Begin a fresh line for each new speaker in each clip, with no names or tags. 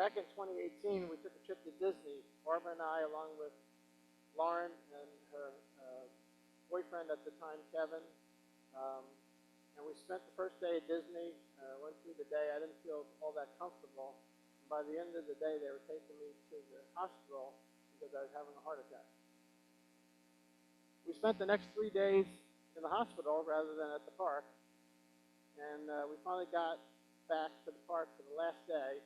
back in 2018, we took a trip to Disney. Barbara and I, along with Lauren and her boyfriend at the time, Kevin, um, and we spent the first day at Disney. Went through the day. I didn't feel all that comfortable. And by the end of the day, they were taking me to the hospital because I was having a heart attack. We spent the next 3 days in the hospital rather than at the park. And we finally got back to the park for the last day.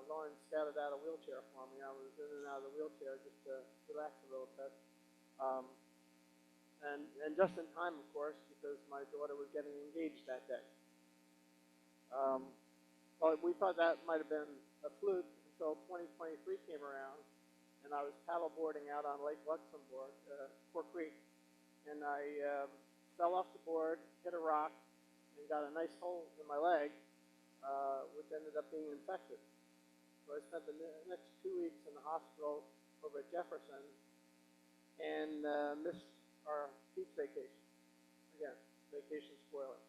Lauren scouted out a wheelchair for me. I was in and out of the wheelchair just to relax a little bit. And just in time, of course, because my daughter was getting engaged that day. Well, we thought that might have been a fluke until 2023 came around, and I was paddleboarding out on Lake Luxembourg, Fort Creek, and I fell off the board, hit a rock, and got a nice hole in my leg, which ended up being infected. So I spent the next 2 weeks in the hospital over at Jefferson and missed our beach vacation. Again, vacation spoiler.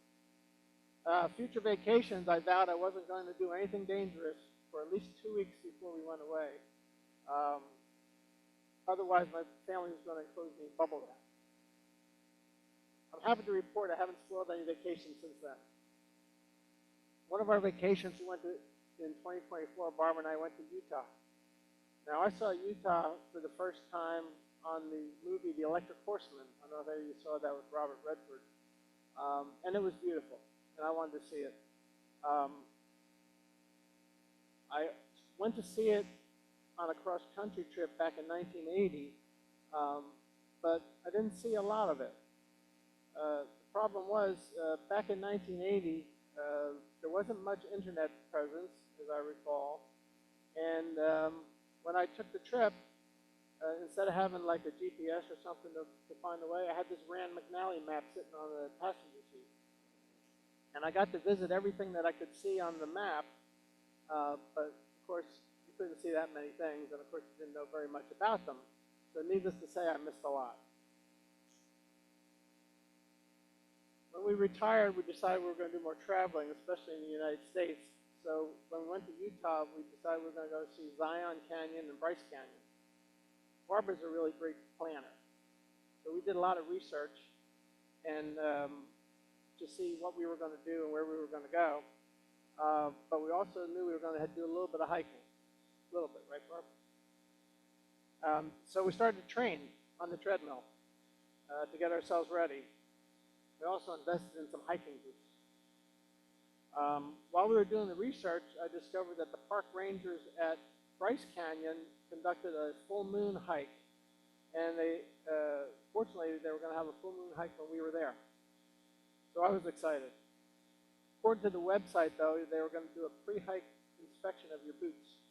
Future vacations, I vowed I wasn't going to do anything dangerous for at least 2 weeks before we went away. Otherwise, my family was going to enclose me in bubble wrap. I'm happy to report I haven't spoiled any vacations since then. One of our vacations we went to in 2024, Barbara and I went to Utah. Now, I saw Utah for the first time on the movie The Electric Horseman. I don't know if any of you saw that with Robert Redford. And it was beautiful, and I wanted to see it. I went to see it on a cross-country trip back in 1980, but I didn't see a lot of it. The problem was, back in 1980, there wasn't much internet presence, as I recall, and when I took the trip, instead of having like a GPS or something to find the way, I had this Rand McNally map sitting on the passenger seat. And I got to visit everything that I could see on the map, but of course, you couldn't see that many things, and of course, you didn't know very much about them. So needless to say, I missed a lot. When we retired, we decided we were going to do more traveling, especially in the United States. So when we went to Utah, we decided we were going to go see Zion Canyon and Bryce Canyon. Barbara's a really great planner. So we did a lot of research and to see what we were going to do and where we were going to go. But we also knew we were going to do a little bit of hiking. A little bit, right, Barbara? So we started to train on the treadmill to get ourselves ready. We also invested in some hiking boots. While we were doing the research, I discovered that the park rangers at Bryce Canyon conducted a full moon hike. And fortunately, they were going to have a full moon hike when we were there. So I was excited. According to the website, though, they were going to do a pre-hike inspection of your boots.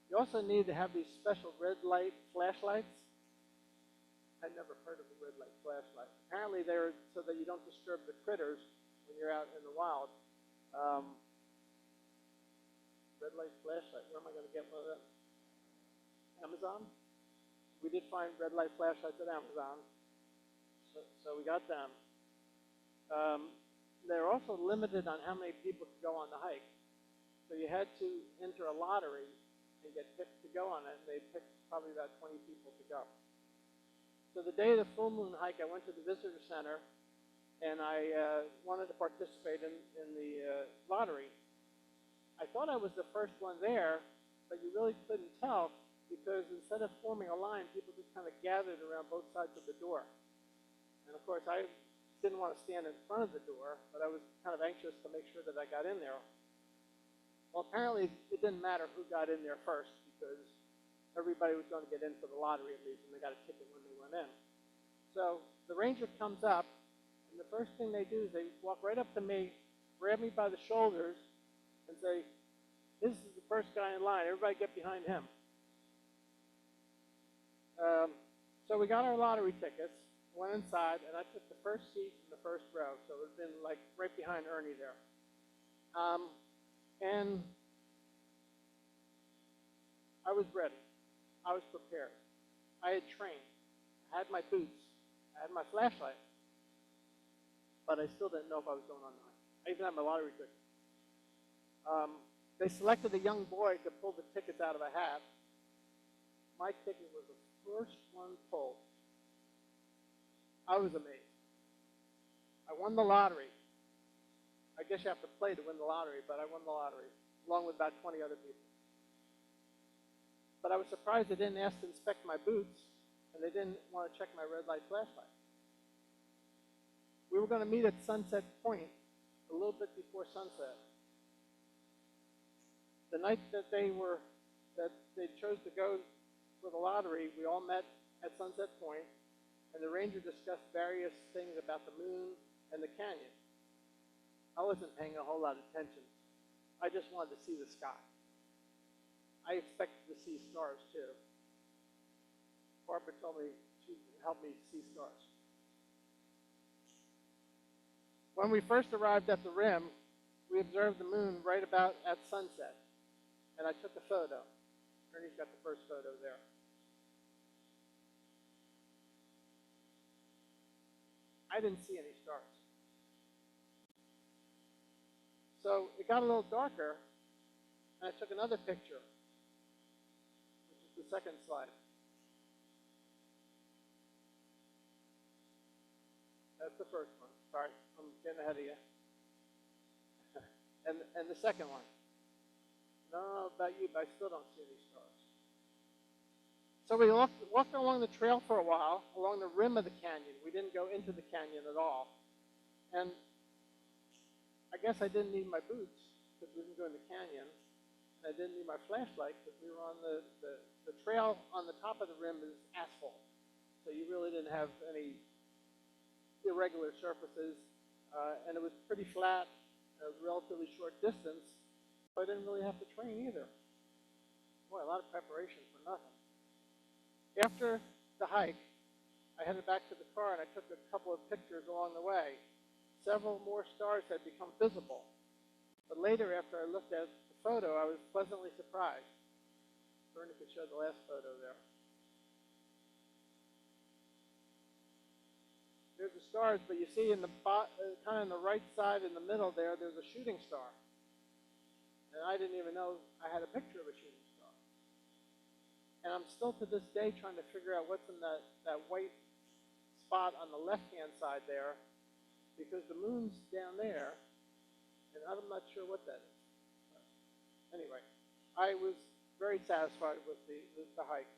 You also need to have these special red light flashlights. I'd never heard of a red light flashlight. Apparently, they're so that you don't disturb the critters when you're out in the wild. Red light flashlight. Where am I going to get one of them? Amazon? We did find red light flashlights at Amazon, so we got them. They're also limited on how many people could go on the hike. So you had to enter a lottery and get picked to go on it, and they picked probably about 20 people to go. So the day of the full moon hike, I went to the visitor center, and I wanted to participate in the lottery. I thought I was the first one there, but you really couldn't tell because instead of forming a line, people just kind of gathered around both sides of the door. And of course, I didn't want to stand in front of the door, but I was kind of anxious to make sure that I got in there. Well, apparently, it didn't matter who got in there first because everybody was going to get in for the lottery at least, and they got a ticket when they went in. So the ranger comes up, and the first thing they do is they walk right up to me, grab me by the shoulders, and say, "This is the first guy in line. Everybody get behind him." So we got our lottery tickets, went inside, and I took the first seat in the first row. So it would have been like right behind Ernie there. And I was ready. I was prepared. I had trained. I had my boots. I had my flashlight. But I still didn't know if I was going on the hike. I even had my lottery ticket. They selected a young boy to pull the tickets out of a hat. My ticket was the first one pulled. I was amazed. I won the lottery. I guess you have to play to win the lottery, but I won the lottery, along with about 20 other people. But I was surprised they didn't ask to inspect my boots, and they didn't want to check my red light flashlight. We were going to meet at Sunset Point a little bit before sunset. The night that they chose to go for the lottery, we all met at Sunset Point, and the ranger discussed various things about the moon and the canyon. I wasn't paying a whole lot of attention. I just wanted to see the sky. I expected to see stars too. Barbara told me she would help me see stars. When we first arrived at the rim, we observed the moon right about at sunset, and I took a photo. Ernie's got the first photo there. I didn't see any stars. So it got a little darker, and I took another picture, which is the second slide. That's the first one. Sorry, I'm getting ahead of you. and the second one. I don't know about you, but I still don't see any stars. So we walked along the trail for a while, along the rim of the canyon. We didn't go into the canyon at all. And I guess I didn't need my boots because we didn't go in the canyon. And I didn't need my flashlight because we were on the trail on the top of the rim is asphalt. So you really didn't have any irregular surfaces. And it was pretty flat, a relatively short distance. So I didn't really have to train either. Boy, a lot of preparation for nothing. After the hike, I headed back to the car and I took a couple of pictures along the way. Several more stars had become visible. But later, after I looked at the photo, I was pleasantly surprised. Bernie could show the last photo there. There's the stars, but you see in the kind of on the right side in the middle there's a shooting star. And I didn't even know I had a picture of a shooting star. And I'm still to this day trying to figure out what's in that white spot on the left-hand side there, because the moon's down there, and I'm not sure what that is. Anyway, I was very satisfied with the hike.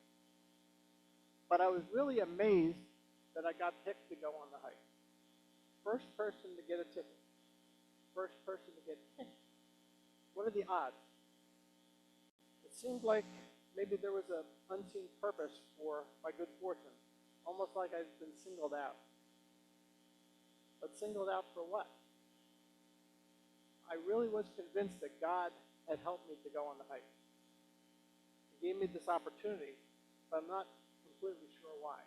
But I was really amazed that I got picked to go on the hike. First person to get a ticket. First person to get picked. What are the odds? It seemed like maybe there was an unseen purpose for my good fortune, almost like I'd been singled out. But singled out for what? I really was convinced that God had helped me to go on the hike. He gave me this opportunity, but I'm not completely sure why.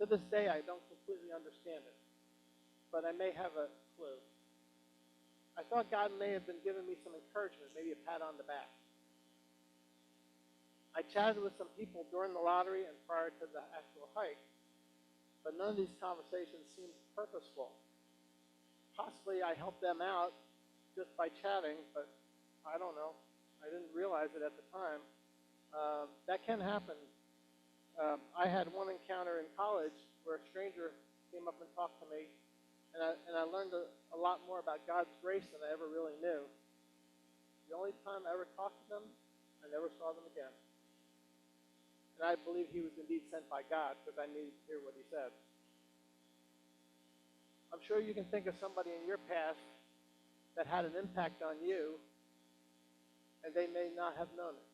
To this day, I don't completely understand it, but I may have a clue. I thought God may have been giving me some encouragement, maybe a pat on the back. I chatted with some people during the lottery and prior to the actual hike, but none of these conversations seemed purposeful. Possibly I helped them out just by chatting, but I don't know. I didn't realize it at the time. That can happen. I had one encounter in college where a stranger came up and talked to me, and I learned a lot more about God's grace than I ever really knew. The only time I ever talked to them, I never saw them again. And I believe he was indeed sent by God because I needed to hear what he said. I'm sure you can think of somebody in your past that had an impact on you, and they may not have known it.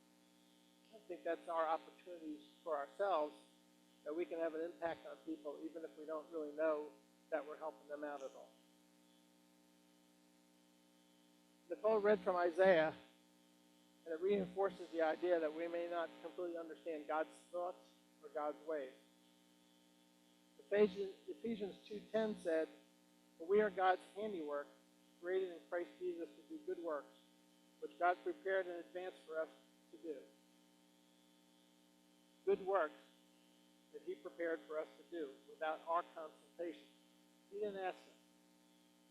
I think that's our opportunities for ourselves, that we can have an impact on people even if we don't really know that we're helping them out at all. Nicole read from Isaiah, and it reinforces the idea that we may not completely understand God's thoughts or God's ways. Ephesians 2:10 said, "For we are God's handiwork, created in Christ Jesus to do good works, which God prepared in advance for us to do." Good works that he prepared for us to do without our consultation. He didn't ask us.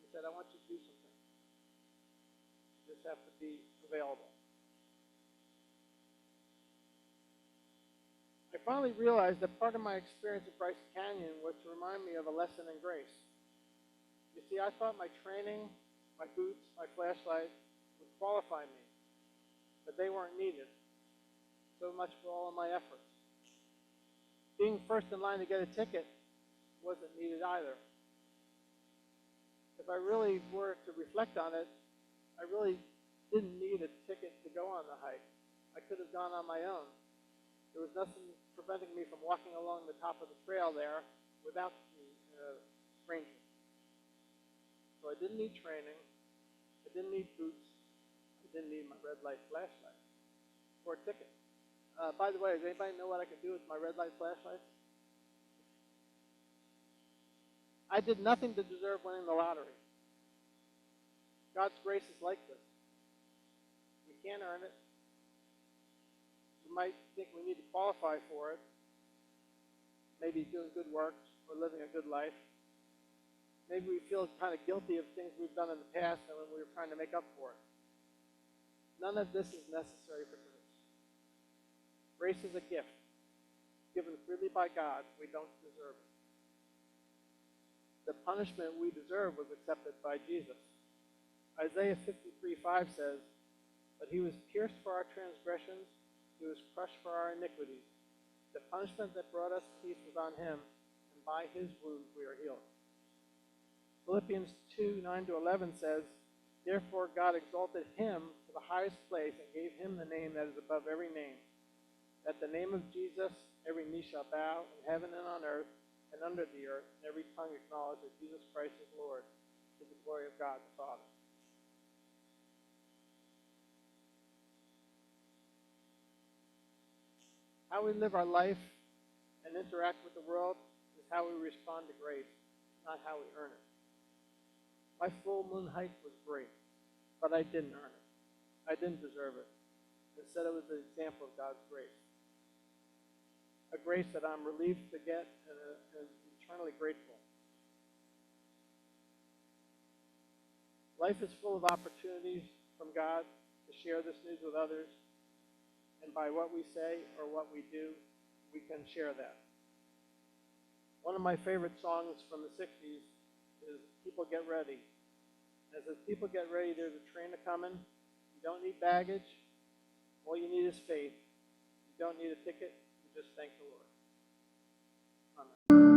He said, "I want you to do something." You just have to be available. I finally realized that part of my experience at Bryce Canyon was to remind me of a lesson in grace. You see, I thought my training, my boots, my flashlight would qualify me, but they weren't needed. So much for all of my efforts. Being first in line to get a ticket wasn't needed either. If I really were to reflect on it, I really didn't need a ticket to go on the hike. I could have gone on my own. There was nothing preventing me from walking along the top of the trail there without the stranger. So I didn't need training. I didn't need boots. I didn't need my red light flashlight or a ticket. By the way, does anybody know what I can do with my red light flashlight? I did nothing to deserve winning the lottery. God's grace is like this. We can't earn it. We might think we need to qualify for it. Maybe doing good works or living a good life. Maybe we feel kind of guilty of things we've done in the past and when we were trying to make up for it. None of this is necessary for grace. Grace is a gift given freely by God. We don't deserve it. The punishment we deserve was accepted by Jesus. Isaiah 53:5 says, "But he was pierced for our transgressions, he was crushed for our iniquities. The punishment that brought us peace was on him, and by his wounds we are healed." Philippians 2:9-11 says, "Therefore God exalted him to the highest place and gave him the name that is above every name. At the name of Jesus, every knee shall bow in heaven and on earth and under the earth, and every tongue acknowledge that Jesus Christ is Lord, to the glory of God the Father." How we live our life and interact with the world is how we respond to grace, not how we earn it. My full moon hike was great, but I didn't earn it. I didn't deserve it. Instead, it was an example of God's grace. A grace that I'm relieved to get and eternally grateful. Life is full of opportunities from God to share this news with others, and by what we say or what we do, we can share that. One of my favorite songs from the 60s is "People Get Ready." And it says, "People get ready, there's a train a-coming. You don't need baggage. All you need is faith. You don't need a ticket. You just thank the Lord." Amen.